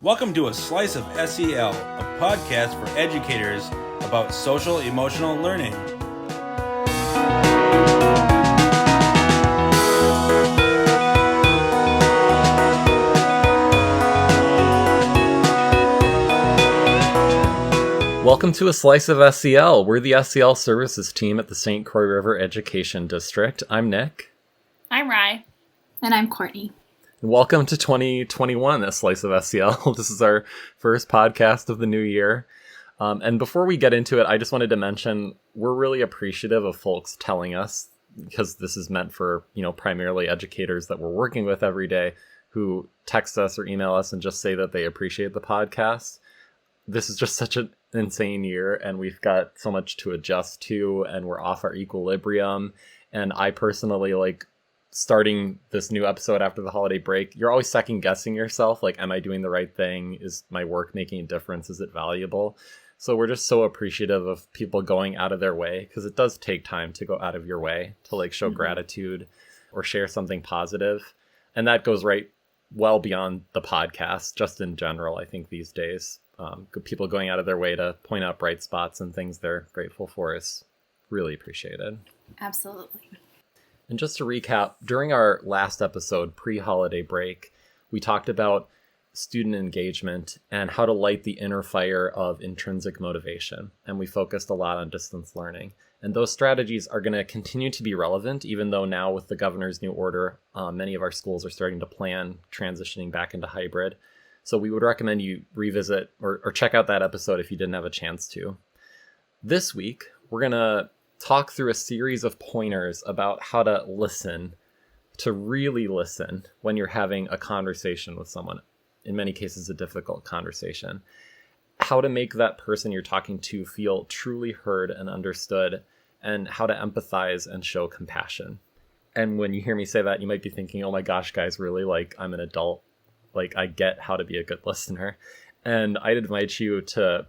Welcome to A Slice of SEL, a podcast for educators about social emotional learning. Welcome to A Slice of SEL. We're the SEL services team at the St. Croix River Education District. I'm Nick. I'm Rye. And I'm Courtney. Welcome to 2021, A Slice of SEL. This is our first podcast of the new year. And before we get into it, I just wanted to mention we're really appreciative of folks telling us, because this is meant for, primarily educators that we're working with every day, who text us or email us and just say that they appreciate the podcast. This is just such an insane year, and we've got so much to adjust to, and we're off our equilibrium. And I personally starting this new episode after the holiday break. You're always second guessing yourself. Am I doing the right thing? Is my work making a difference? Is it valuable? So we're just so appreciative of people going out of their way, because it does take time to go out of your way to show gratitude or share something positive. And that goes well beyond the podcast, just in general. I think these days, people going out of their way to point out bright spots and things they're grateful for is really appreciated. Absolutely. And just to recap, during our last episode, pre-holiday break, we talked about student engagement and how to light the inner fire of intrinsic motivation. And we focused a lot on distance learning. And those strategies are going to continue to be relevant, even though now with the governor's new order, many of our schools are starting to plan transitioning back into hybrid. So we would recommend you revisit or check out that episode if you didn't have a chance to. This week, we're going to talk through a series of pointers about how to listen, to really listen when you're having a conversation with someone, in many cases a difficult conversation. How to make that person you're talking to feel truly heard and understood, and how to empathize and show compassion. And when you hear me say that, you might be thinking, oh my gosh, guys, really? I'm an adult. I get how to be a good listener. And I'd invite you to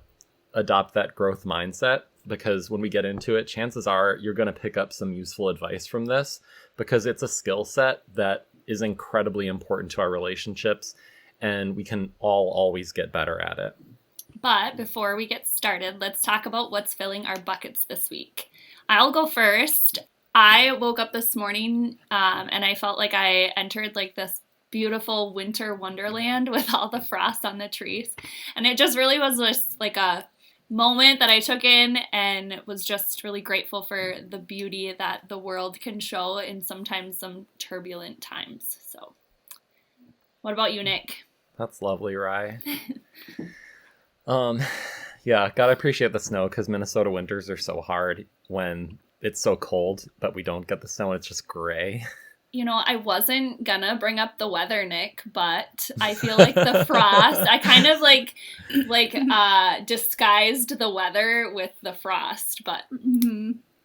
adopt that growth mindset, because when we get into it, chances are you're going to pick up some useful advice from this, because it's a skill set that is incredibly important to our relationships, and we can all always get better at it. But before we get started, let's talk about what's filling our buckets this week. I'll go first. I woke up this morning and I felt like I entered this beautiful winter wonderland with all the frost on the trees. And it just really was just a moment that I took in, and was just really grateful for the beauty that the world can show in sometimes some turbulent times. So what about you, Nick? That's lovely, Rye. Yeah, gotta appreciate the snow, because Minnesota winters are so hard when it's so cold, but we don't get the snow and it's just gray. I wasn't gonna bring up the weather, Nick, but I feel like the frost, I kind of disguised the weather with the frost, but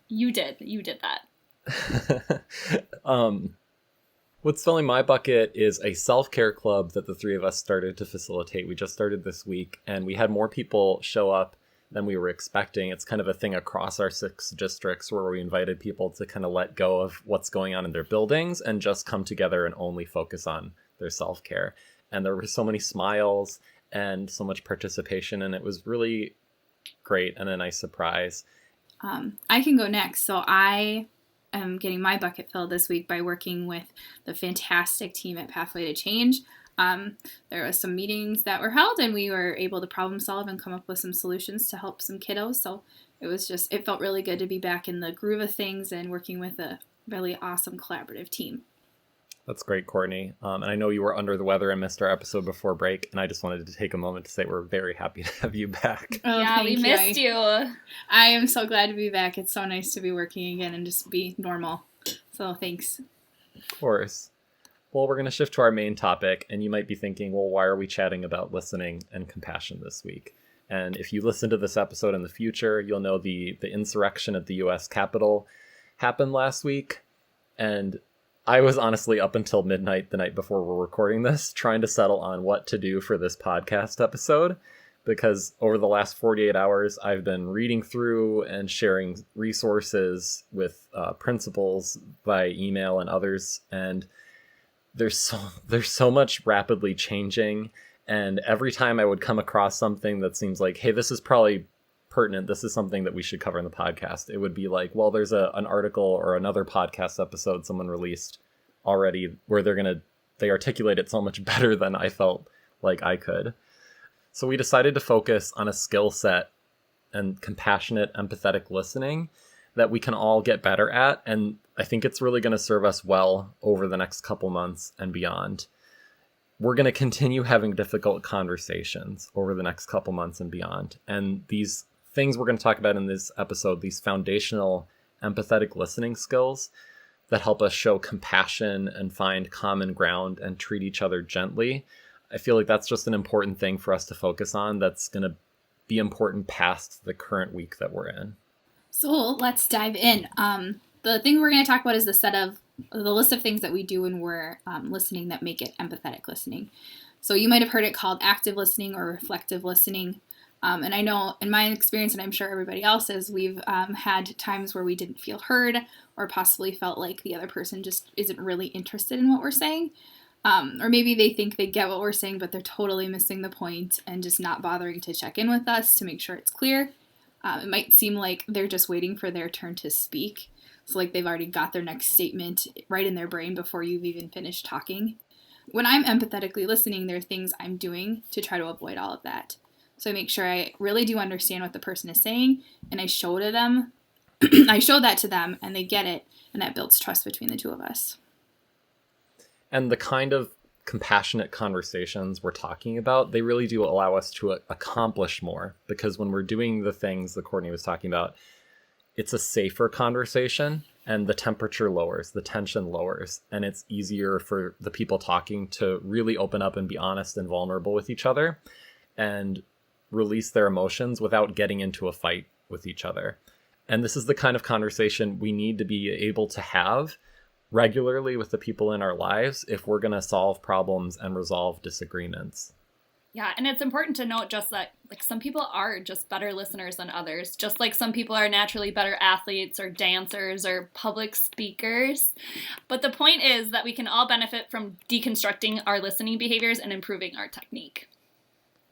you did that. What's filling my bucket is a self-care club that the three of us started to facilitate. We just started this week, and we had more people show up than we were expecting. It's kind of a thing across our 6 districts where we invited people to kind of let go of what's going on in their buildings and just come together and only focus on their self-care. And there were so many smiles and so much participation, and it was really great and a nice surprise. I can go next. So I am getting my bucket filled this week by working with the fantastic team at Pathway to Change. There was some meetings that were held, and we were able to problem solve and come up with some solutions to help some kiddos. So it felt really good to be back in the groove of things and working with a really awesome collaborative team. That's great, Courtney. And I know you were under the weather and missed our episode before break, and I just wanted to take a moment to say we're very happy to have you back. Oh, yeah, we missed you. I am so glad to be back. It's so nice to be working again and just be normal. So thanks. Of course. Well, we're going to shift to our main topic, and you might be thinking, well, why are we chatting about listening and compassion this week? And if you listen to this episode in the future, you'll know the insurrection at the U.S. Capitol happened last week, and I was honestly up until midnight the night before we're recording this, trying to settle on what to do for this podcast episode, because over the last 48 hours, I've been reading through and sharing resources with principals by email and others, and there's so much rapidly changing, And every time I would come across something that seems like, hey, this is probably pertinent, this is something that we should cover in the podcast, it would be like, well, there's an article or another podcast episode someone released already where they articulate it so much better than I felt like I could. So we decided to focus on a skill set and compassionate, empathetic listening that we can all get better at. And I think it's really going to serve us well over the next couple months and beyond. We're going to continue having difficult conversations over the next couple months and beyond. And these things we're going to talk about in this episode, these foundational empathetic listening skills that help us show compassion and find common ground and treat each other gently. I feel like that's just an important thing for us to focus on that's going to be important past the current week that we're in. So let's dive in. The thing we're going to talk about is the list of things that we do when we're listening that make it empathetic listening. So you might have heard it called active listening or reflective listening. And I know in my experience, and I'm sure everybody else's, we've had times where we didn't feel heard or possibly felt like the other person just isn't really interested in what we're saying. Or maybe they think they get what we're saying, but they're totally missing the point and just not bothering to check in with us to make sure it's clear. It might seem like they're just waiting for their turn to speak. So like they've already got their next statement right in their brain before you've even finished talking. When I'm empathetically listening, there are things I'm doing to try to avoid all of that. So I make sure I really do understand what the person is saying, and I show to them, I show that to them, and they get it, and that builds trust between the two of us. And the kind of compassionate conversations we're talking about, they really do allow us to accomplish more, because when we're doing the things that Courtney was talking about, it's a safer conversation and the temperature lowers, the tension lowers, and it's easier for the people talking to really open up and be honest and vulnerable with each other and release their emotions without getting into a fight with each other. And this is the kind of conversation we need to be able to have regularly with the people in our lives if we're going to solve problems and resolve disagreements. Yeah, and it's important to note just that like some people are just better listeners than others, just like some people are naturally better athletes or dancers or public speakers. But the point is that we can all benefit from deconstructing our listening behaviors and improving our technique.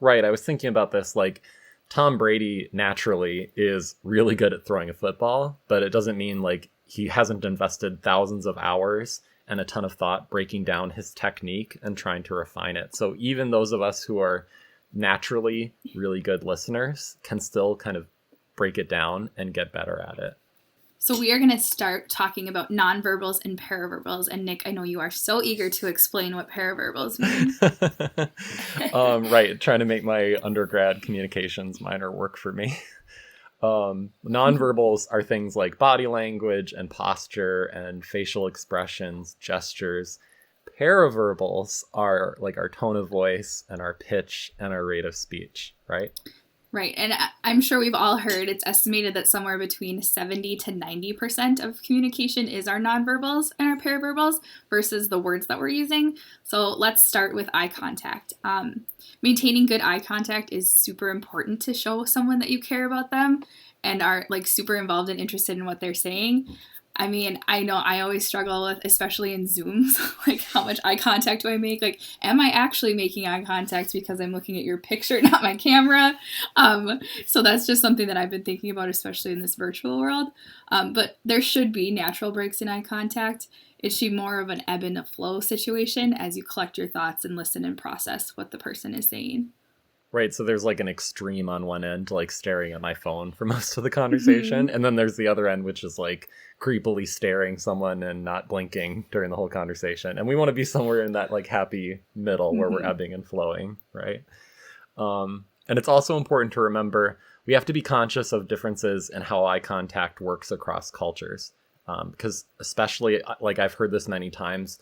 Right, I was thinking about this, like Tom Brady naturally is really good at throwing a football, but it doesn't mean like he hasn't invested thousands of hours and a ton of thought breaking down his technique and trying to refine it. So even those of us who are naturally really good listeners can still kind of break it down and get better at it. So we are going to start talking about nonverbals and paraverbals. And Nick, I know you are so eager to explain what paraverbals mean. Right, trying to make my undergrad communications minor work for me. Nonverbals are things like body language and posture and facial expressions, gestures. Paraverbals are like our tone of voice and our pitch and our rate of speech, right? Right. And I'm sure we've all heard it's estimated that somewhere between 70 to 90% of communication is our nonverbals and our paraverbals versus the words that we're using. So let's start with eye contact. Maintaining good eye contact is super important to show someone that you care about them and are like super involved and interested in what they're saying. I mean, I know I always struggle with, especially in Zooms, like how much eye contact do I make? Like, am I actually making eye contact because I'm looking at your picture, not my camera? So that's just something that I've been thinking about, especially in this virtual world. But there should be natural breaks in eye contact. It should be more of an ebb and flow situation as you collect your thoughts and listen and process what the person is saying. Right, so there's like an extreme on one end, like staring at my phone for most of the conversation. And then there's the other end, which is like creepily staring someone and not blinking during the whole conversation. And we want to be somewhere in that like happy middle where we're ebbing and flowing, right? And it's also important to remember we have to be conscious of differences in how eye contact works across cultures. Because especially, like I've heard this many times,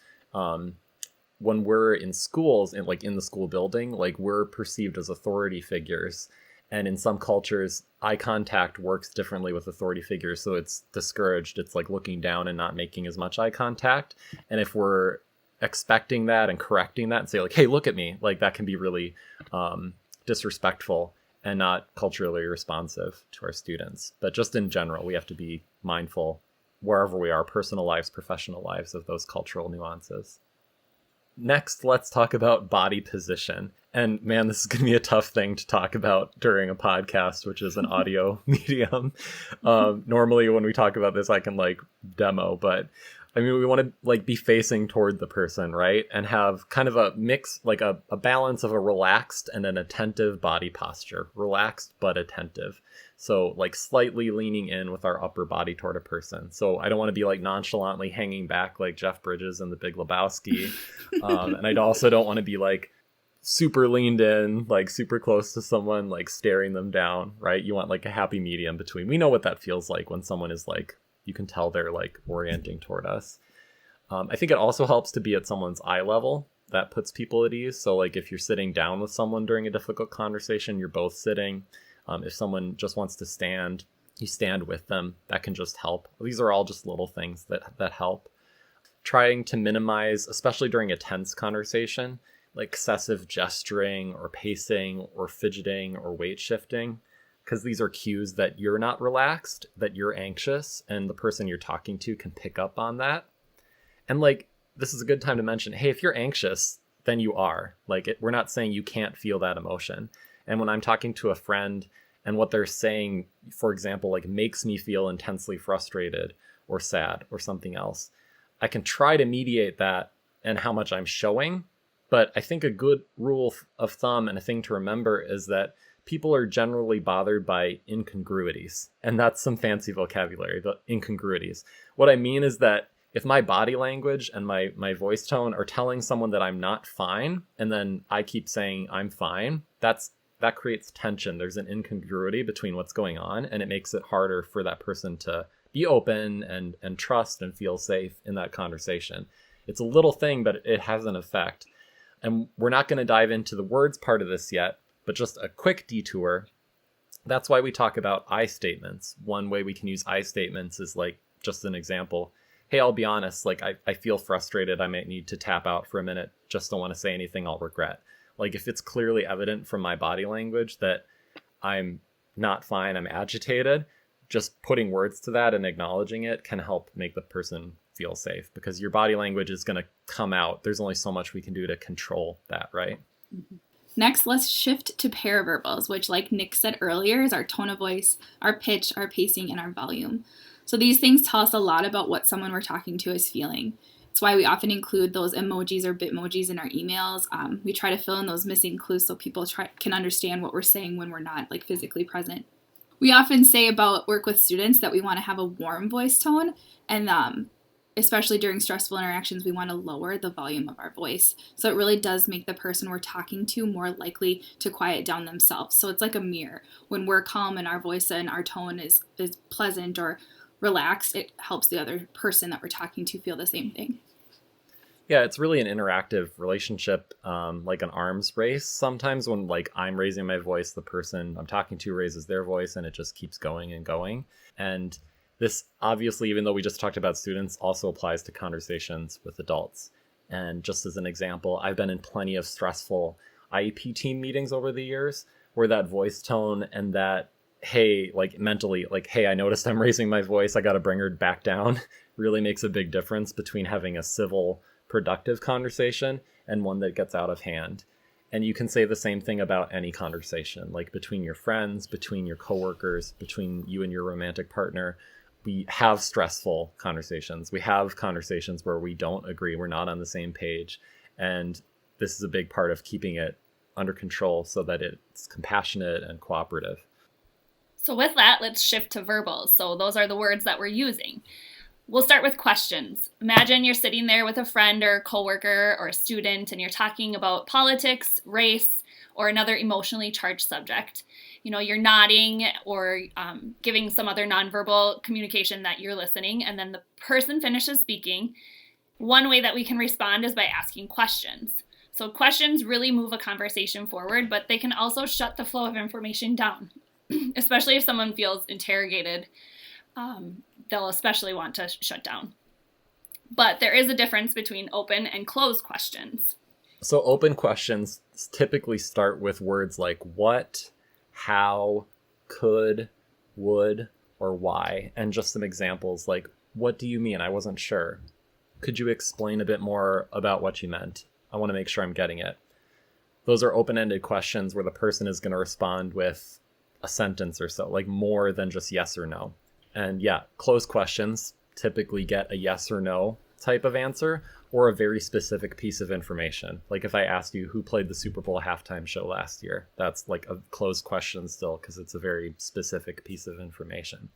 when we're in schools and like in the school building, like we're perceived as authority figures. And in some cultures, eye contact works differently with authority figures. So it's discouraged. It's like looking down and not making as much eye contact. And if we're expecting that and correcting that and say like, hey, look at me, like that can be really disrespectful and not culturally responsive to our students. But just in general, we have to be mindful wherever we are, personal lives, professional lives, of those cultural nuances. Next, let's talk about body position. And man, this is going to be a tough thing to talk about during a podcast, which is an audio medium. Normally when we talk about this, I can like demo, but I mean, we want to like be facing toward the person, right? And have kind of a mix, like a balance of a relaxed and an attentive body posture. Relaxed, but attentive. So like slightly leaning in with our upper body toward a person. So I don't want to be like nonchalantly hanging back like Jeff Bridges in The Big Lebowski. And I also don't want to be like super leaned in, like super close to someone, like staring them down, right? You want like a happy medium between. We know what that feels like when someone is like, you can tell they're like orienting toward us. I think it also helps to be at someone's eye level. That puts people at ease. So like if you're sitting down with someone during a difficult conversation, you're both sitting. If someone just wants to stand, you stand with them. That can just help. These are all just little things that help. Trying to minimize, especially during a tense conversation, like excessive gesturing or pacing or fidgeting or weight shifting, because these are cues that you're not relaxed, that you're anxious, and the person you're talking to can pick up on that. And like, this is a good time to mention, hey, if you're anxious, then you are. Like, we're not saying you can't feel that emotion. And when I'm talking to a friend and what they're saying, for example, like makes me feel intensely frustrated or sad or something else, I can try to mediate that and how much I'm showing. But I think a good rule of thumb and a thing to remember is that people are generally bothered by incongruities. And that's some fancy vocabulary, the incongruities. What I mean is that if my body language and my voice tone are telling someone that I'm not fine, and then I keep saying I'm fine, that creates tension. There's an incongruity between what's going on, and it makes it harder for that person to be open and trust and feel safe in that conversation. It's a little thing, but it has an effect. And we're not going to dive into the words part of this yet, but just a quick detour. That's why we talk about I statements. One way we can use I statements is like, just an example. Hey, I'll be honest, like I feel frustrated. I might need to tap out for a minute. Just don't want to say anything I'll regret. Like if it's clearly evident from my body language that I'm not fine, I'm agitated, just putting words to that and acknowledging it can help make the person feel safe, because your body language is going to come out. There's only so much we can do to control that, right? Mm-hmm. Next, let's shift to paraverbals, which, like Nick said earlier, is our tone of voice, our pitch, our pacing, and our volume. So these things tell us a lot about what someone we're talking to is feeling. It's why we often include those emojis or bitmojis in our emails. We try to fill in those missing clues so people can understand what we're saying when we're not like physically present. We often say about work with students that we want to have a warm voice tone, and especially during stressful interactions, we want to lower the volume of our voice. So it really does make the person we're talking to more likely to quiet down themselves. So it's like a mirror. When we're calm and our voice and our tone is pleasant or relaxed, it helps the other person that we're talking to feel the same thing. Yeah, it's really an interactive relationship, like an arms race. Sometimes when like I'm raising my voice, the person I'm talking to raises their voice, and it just keeps going and going. And this obviously, even though we just talked about students, also applies to conversations with adults. And just as an example, I've been in plenty of stressful IEP team meetings over the years where that voice tone and that, hey, like mentally, like, hey, I noticed I'm raising my voice, I got to bring her back down, really makes a big difference between having a civil, productive conversation and one that gets out of hand. And you can say the same thing about any conversation, like between your friends, between your coworkers, between you and your romantic partner. We have stressful conversations. We have conversations where we don't agree. We're not on the same page. And this is a big part of keeping it under control so that it's compassionate and cooperative. So with that, let's shift to verbals. So those are the words that we're using. We'll start with questions. Imagine you're sitting there with a friend or coworker or a student, and you're talking about politics, race, or another emotionally charged subject. You know, you're nodding or giving some other nonverbal communication that you're listening, and then the person finishes speaking. One way that we can respond is by asking questions. So questions really move a conversation forward, but they can also shut the flow of information down, especially if someone feels interrogated. They'll especially want to shut down. But there is a difference between open and closed questions. So open questions typically start with words like what, how, could, would, or why. And just some examples like, what do you mean? I wasn't sure. Could you explain a bit more about what you meant? I want to make sure I'm getting it. Those are open-ended questions where the person is going to respond with a sentence or so, like more than just yes or no. And yeah, closed questions typically get a yes or no type of answer or a very specific piece of information. Like if I asked you who played the Super Bowl halftime show last year, that's like a closed question still because it's a very specific piece of information.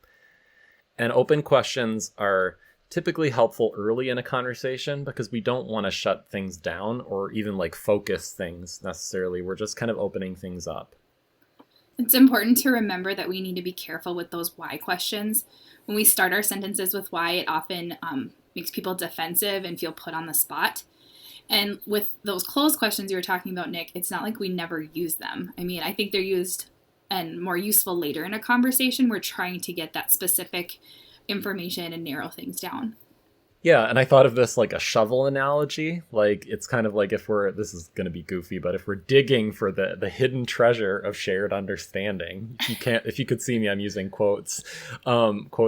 And open questions are typically helpful early in a conversation because we don't want to shut things down or even like focus things necessarily. We're just kind of opening things up. It's important to remember that we need to be careful with those why questions. When we start our sentences with why, it often makes people defensive and feel put on the spot. And with those closed questions you were talking about, Nick, it's not like we never use them. I mean, I think they're used and more useful later in a conversation. We're trying to get that specific information and narrow things down. Yeah, and I thought of this like a shovel analogy. Like it's kind of like this is going to be goofy, but if we're digging for the hidden treasure of shared understanding, if you could see me, I'm using quote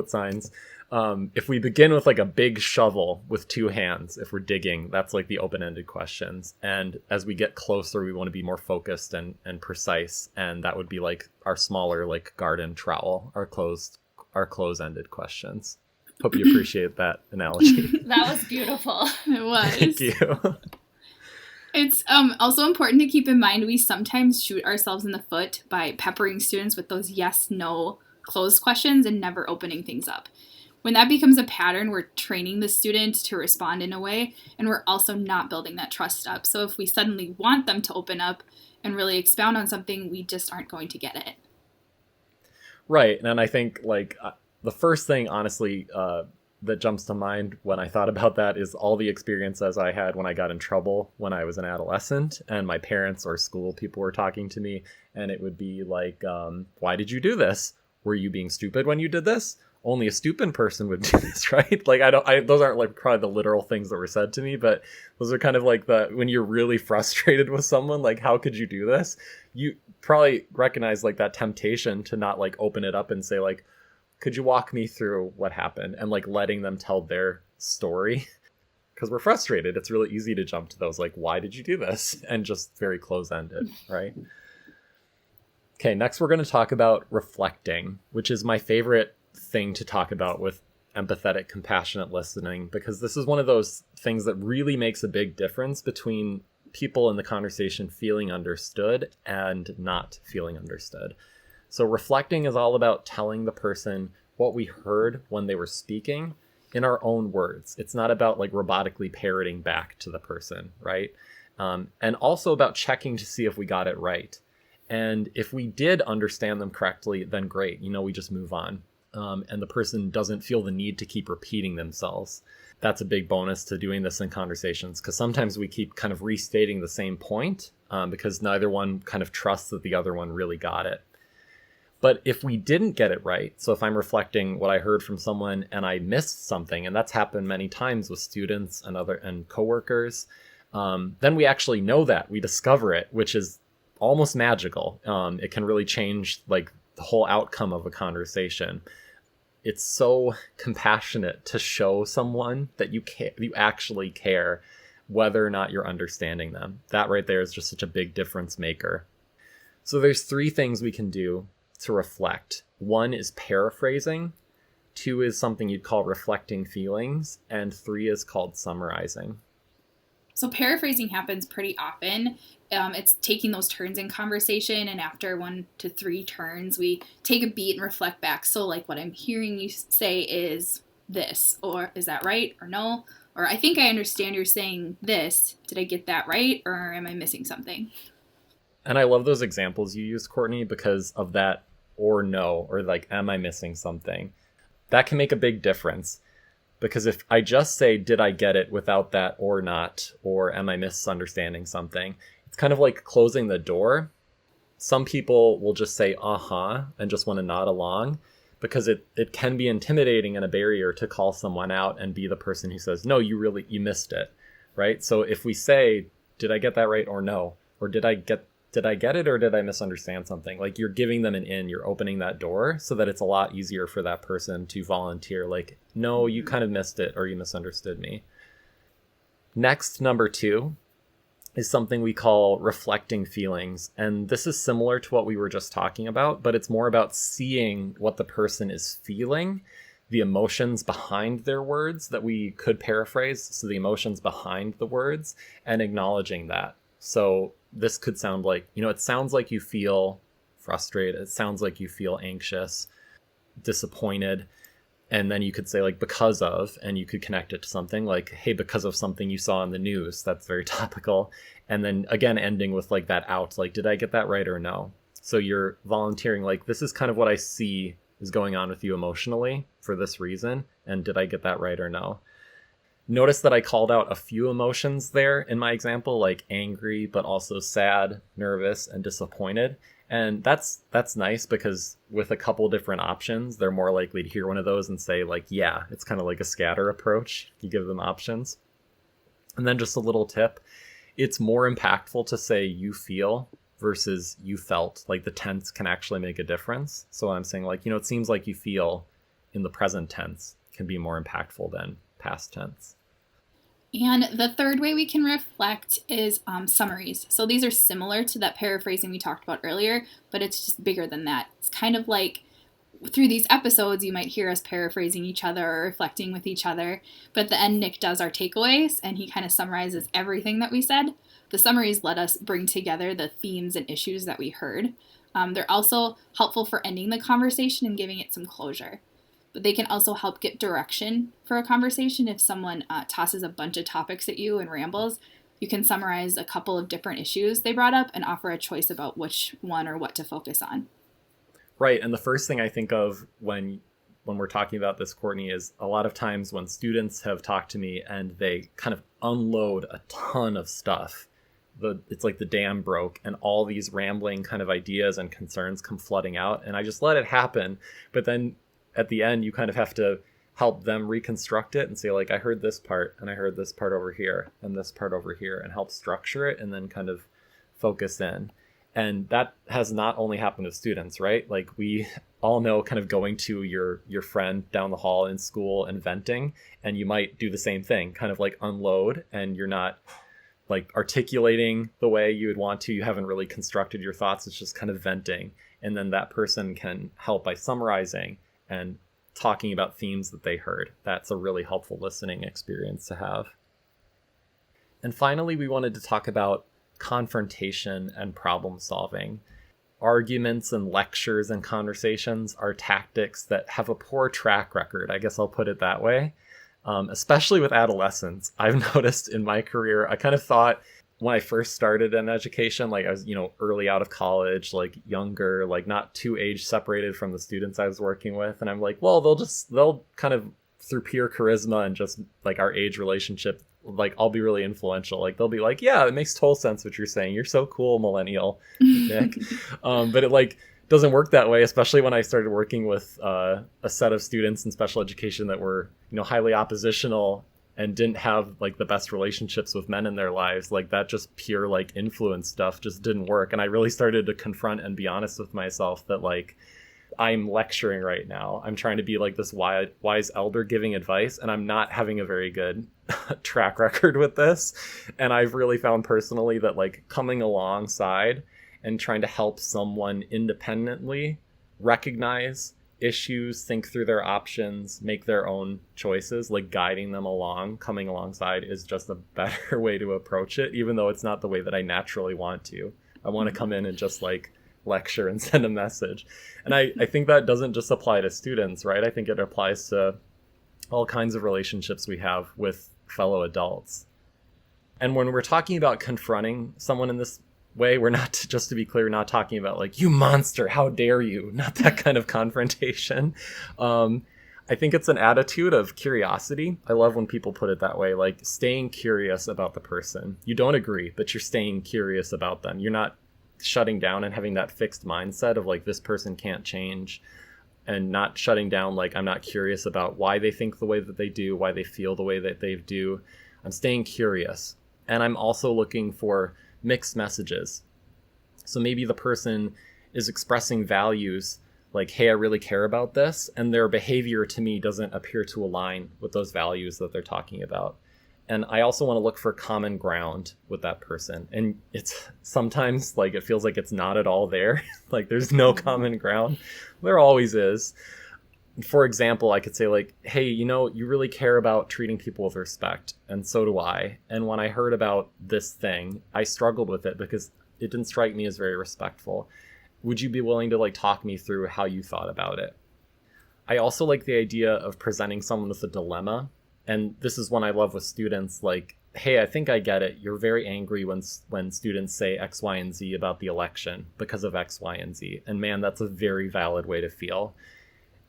signs. If we begin with like a big shovel with two hands, if we're digging, that's like the open-ended questions. And as we get closer, we want to be more focused and precise. And that would be like our smaller like garden trowel, our close-ended questions. Hope you appreciate that analogy. That was beautiful. It was. Thank you. It's also important to keep in mind we sometimes shoot ourselves in the foot by peppering students with those yes, no, closed questions and never opening things up. When that becomes a pattern, we're training the student to respond in a way, and we're also not building that trust up. So if we suddenly want them to open up and really expound on something, we just aren't going to get it. Right. And I think like the first thing, honestly, that jumps to mind when I thought about that is all the experiences I had when I got in trouble when I was an adolescent and my parents or school people were talking to me. And it would be like, why did you do this? Were you being stupid when you did this? Only a stupid person would do this, right? Like, those aren't like probably the literal things that were said to me, but those are kind of like when you're really frustrated with someone, like, how could you do this? You probably recognize like that temptation to not like open it up and say like, could you walk me through what happened? And like letting them tell their story because we're frustrated. It's really easy to jump to those like, why did you do this? And just very close-ended, right? Okay, next we're going to talk about reflecting, which is my favorite thing to talk about with empathetic, compassionate listening, because this is one of those things that really makes a big difference between people in the conversation feeling understood and not feeling understood. So reflecting is all about telling the person what we heard when they were speaking in our own words. It's not about like robotically parroting back to the person, right? And also about checking to see if we got it right. And if we did understand them correctly, then great. We just move on. And the person doesn't feel the need to keep repeating themselves. That's a big bonus to doing this in conversations, because sometimes we keep kind of restating the same point because neither one kind of trusts that the other one really got it. But if we didn't get it right, so if I'm reflecting what I heard from someone and I missed something, and that's happened many times with students and coworkers, then we actually know that. We discover it, which is almost magical. It can really change like the whole outcome of a conversation. It's so compassionate to show someone that you actually care whether or not you're understanding them. That right there is just such a big difference maker. So there's 3 things we can do to reflect. 1 is paraphrasing, 2 is something you'd call reflecting feelings, and 3 is called summarizing. So paraphrasing happens pretty often. It's taking those turns in conversation, and after 1 to 3 turns, we take a beat and reflect back. So like, what I'm hearing you say is this, or is that right or no? Or I think I understand you're saying this. Did I get that right, or am I missing something? And I love those examples you used, Courtney, because of that or no, or like, am I missing something? That can make a big difference. Because if I just say, did I get it without that or not, or am I misunderstanding something? It's kind of like closing the door. Some people will just say, and just want to nod along, because it can be intimidating and a barrier to call someone out and be the person who says, no, you missed it, right? So if we say, did I get that right or no? Or did I get it or did I misunderstand something? Like, you're giving them an in, you're opening that door so that it's a lot easier for that person to volunteer. Like, no, you kind of missed it or you misunderstood me. Next, number 2 is something we call reflecting feelings. And this is similar to what we were just talking about, but it's more about seeing what the person is feeling, the emotions behind their words that we could paraphrase. So the emotions behind the words, and acknowledging that. So this could sound like, it sounds like you feel frustrated. It sounds like you feel anxious, disappointed. And then you could say like, because of, and you could connect it to something like, hey, because of something you saw in the news. That's very topical. And then again, ending with like that out, like, did I get that right or no? So you're volunteering, like, this is kind of what I see is going on with you emotionally for this reason. And did I get that right or no? Notice that I called out a few emotions there in my example, like angry, but also sad, nervous, and disappointed. And that's nice because with a couple different options, they're more likely to hear one of those and say like, yeah, it's kind of like a scatter approach. You give them options. And then just a little tip. It's more impactful to say you feel versus you felt. Like the tense can actually make a difference. So I'm saying like, it seems like you feel in the present tense can be more impactful than past tense. And the third way we can reflect is summaries. So these are similar to that paraphrasing we talked about earlier, but it's just bigger than that. It's kind of like through these episodes, you might hear us paraphrasing each other or reflecting with each other. But at the end, Nick does our takeaways and he kind of summarizes everything that we said. The summaries let us bring together the themes and issues that we heard. They're also helpful for ending the conversation and giving it some closure. But they can also help get direction for a conversation. If someone tosses a bunch of topics at you and rambles, you can summarize a couple of different issues they brought up and offer a choice about which one or what to focus on. Right. And the first thing I think of when we're talking about this, Courtney, is a lot of times when students have talked to me and they kind of unload a ton of stuff. It's like the dam broke and all these rambling kind of ideas and concerns come flooding out. And I just let it happen. But then at the end, you kind of have to help them reconstruct it and say, like, I heard this part and I heard this part over here and this part over here, and help structure it and then kind of focus in. And that has not only happened to students, right? Like we all know kind of going to your friend down the hall in school and venting, and you might do the same thing, kind of like unload, and you're not like articulating the way you would want to. You haven't really constructed your thoughts. It's just kind of venting. And then that person can help by summarizing and talking about themes that they heard. That's a really helpful listening experience to have. And finally, we wanted to talk about confrontation and problem solving. Arguments and lectures and conversations are tactics that have a poor track record. I guess I'll put it that way. Especially with adolescents. I've noticed in my career, I kind of thought when I first started in education, like I was, early out of college, like younger, like not too age separated from the students I was working with. And I'm like, well, they'll kind of through pure charisma and just like our age relationship, like I'll be really influential. Like they'll be like, yeah, it makes total sense what you're saying. You're so cool, millennial, Nick. But it like doesn't work that way, especially when I started working with a set of students in special education that were, highly oppositional and didn't have like the best relationships with men in their lives. Like that just pure like influence stuff just didn't work. And I really started to confront and be honest with myself that like I'm lecturing right now. I'm trying to be like this wise elder giving advice, and I'm not having a very good track record with this. And I've really found personally that like coming alongside and trying to help someone independently recognize issues, think through their options, make their own choices, like guiding them along, coming alongside is just a better way to approach it, even though it's not the way that I naturally want to. I want to come in and just like lecture and send a message. And I think that doesn't just apply to students, right? I think it applies to all kinds of relationships we have with fellow adults. And when we're talking about confronting someone in this way, we're not, just to be clear, not talking about like, you monster, how dare you, not that kind of confrontation. I think it's an attitude of curiosity. I love when people put it that way, like staying curious about the person. You don't agree, but you're staying curious about them. You're not shutting down and having that fixed mindset of like, this person can't change, and not shutting down like, I'm not curious about why they think the way that they do, why they feel the way that they do. I'm staying curious. And I'm also looking for mixed messages. So maybe the person is expressing values like, hey, I really care about this, and their behavior to me doesn't appear to align with those values that they're talking about. And I also want to look for common ground with that person. And it's sometimes like it feels like it's not at all there. Like there's no common ground. There always is. For example, I could say like, hey, you really care about treating people with respect. And so do I. And when I heard about this thing, I struggled with it because it didn't strike me as very respectful. Would you be willing to like talk me through how you thought about it? I also like the idea of presenting someone with a dilemma. And this is one I love with students, like, hey, I think I get it. You're very angry when students say X, Y, and Z about the election because of X, Y, and Z. And man, that's a very valid way to feel.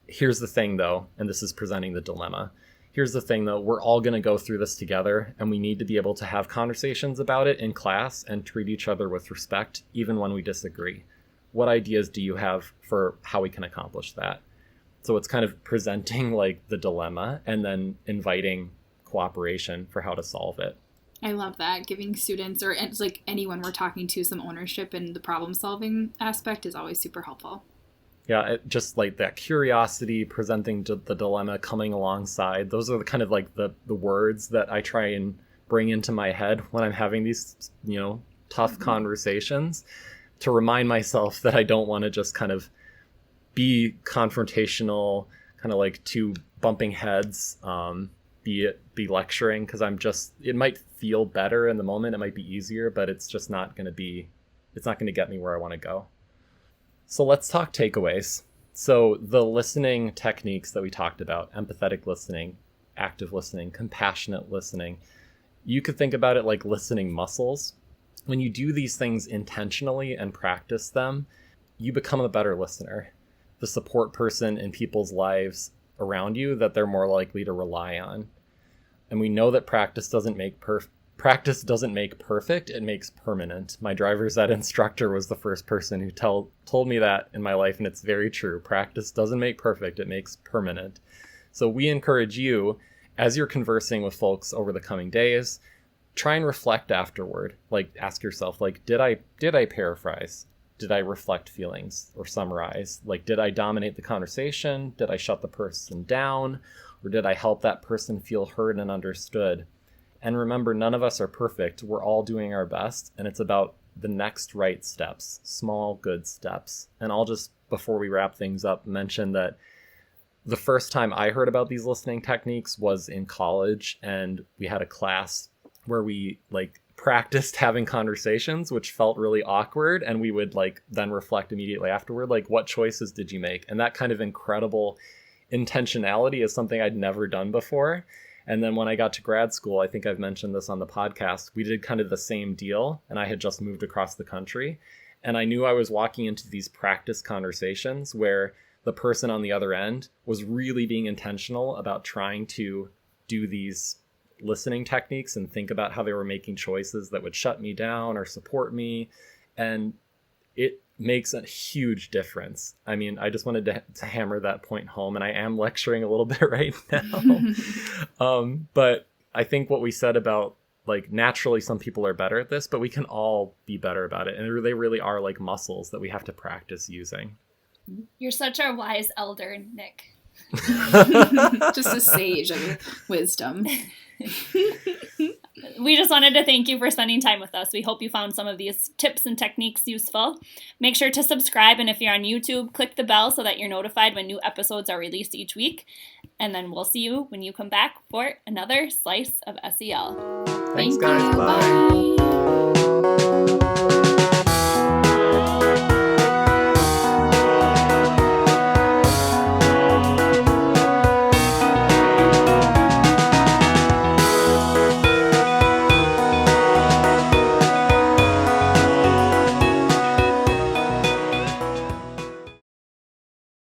Here's the thing, though, and this is presenting the dilemma. Here's the thing, though, we're all going to go through this together, and we need to be able to have conversations about it in class and treat each other with respect, even when we disagree. What ideas do you have for how we can accomplish that? So it's kind of presenting like the dilemma and then inviting cooperation for how to solve it. I love that. Giving students or it's like anyone we're talking to some ownership in the problem solving aspect is always super helpful. Yeah, just like that curiosity, presenting the dilemma, coming alongside. Those are the kind of like the words that I try and bring into my head when I'm having these, tough conversations, to remind myself that I don't want to just kind of be confrontational, kind of like two bumping heads, be lecturing, because it might feel better in the moment, it might be easier, but it's just not going to get me where I want to go. So let's talk takeaways. So the listening techniques that we talked about, empathetic listening, active listening, compassionate listening, you could think about it like listening muscles. When you do these things intentionally and practice them, you become a better listener. The support person in people's lives around you that they're more likely to rely on. And we know that practice doesn't make perfect, it makes permanent. My driver's ed instructor was the first person who told me that in my life, and it's very true. Practice doesn't make perfect, it makes permanent. So we encourage you, as you're conversing with folks over the coming days, try and reflect afterward. Like ask yourself, like, did I paraphrase? Did I reflect feelings or summarize? Like, did I dominate the conversation? Did I shut the person down? Or did I help that person feel heard and understood? And remember, none of us are perfect. We're all doing our best. And it's about the next right steps, small, good steps. And I'll just, before we wrap things up, mention that the first time I heard about these listening techniques was in college. And we had a class where we practiced having conversations, which felt really awkward. And we would then reflect immediately afterward, what choices did you make? And that kind of incredible intentionality is something I'd never done before. And then when I got to grad school, I think I've mentioned this on the podcast, we did kind of the same deal. And I had just moved across the country. And I knew I was walking into these practice conversations where the person on the other end was really being intentional about trying to do these listening techniques and think about how they were making choices that would shut me down or support me. And it makes a huge difference. I mean, I just wanted to hammer that point home, and I am lecturing a little bit right now. But I think what we said about naturally some people are better at this, but we can all be better about it. And they really are like muscles that we have to practice using. You're such a wise elder, Nick. Just a sage of wisdom. We just wanted to thank you for spending time with us. We hope you found some of these tips and techniques useful. Make sure to subscribe, and if you're on YouTube, click the bell so that you're notified when new episodes are released each week. And then we'll see you when you come back for another slice of SEL. Thanks, guys. Bye. Bye.